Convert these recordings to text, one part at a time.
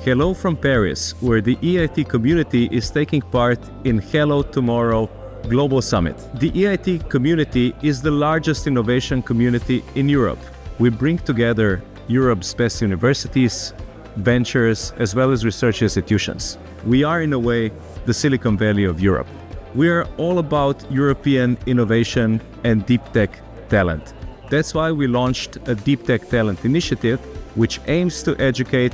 Hello from Paris, where the EIT community is taking part in Hello Tomorrow Global Summit. The EIT community is the largest innovation community in Europe. We bring together Europe's best universities, ventures, as well as research institutions. We are, in a way, the Silicon Valley of Europe. We are all about European innovation and deep tech talent. That's why we launched a Deep Tech Talent Initiative, which aims to educate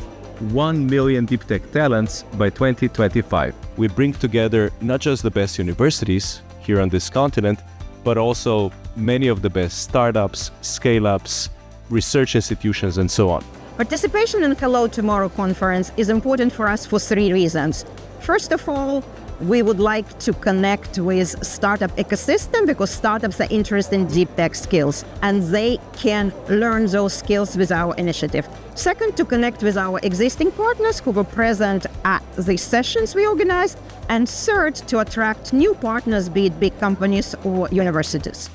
1 million deep tech talents by 2025. We bring together not just the best universities here on this continent, but also many of the best startups, scale-ups, research institutions, and so on. Participation in Hello Tomorrow conference is important for us for 3 reasons. First of all, we would like to connect with startup ecosystem because startups are interested in deep tech skills and they can learn those skills with our initiative. Second, to connect with our existing partners who were present at the sessions we organized. And third, to attract new partners, be it big companies or universities.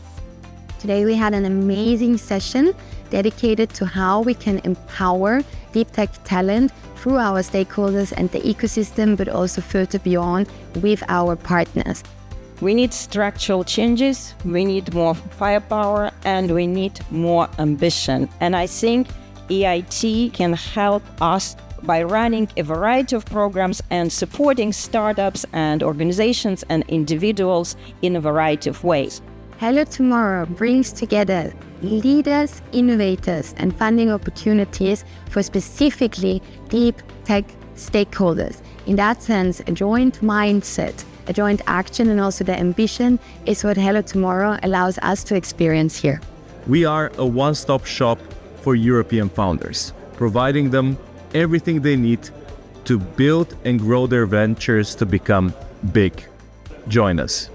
Today we had an amazing session dedicated to how we can empower deep tech talent through our stakeholders and the ecosystem, but also further beyond with our partners. We need structural changes, we need more firepower, and we need more ambition. And I think EIT can help us by running a variety of programs and supporting startups and organizations and individuals in a variety of ways. Hello Tomorrow brings together leaders, innovators, and funding opportunities for specifically deep tech stakeholders. In that sense, a joint mindset, a joint action, and also the ambition is what Hello Tomorrow allows us to experience here. We are a one-stop shop for European founders, providing them everything they need to build and grow their ventures to become big. Join us.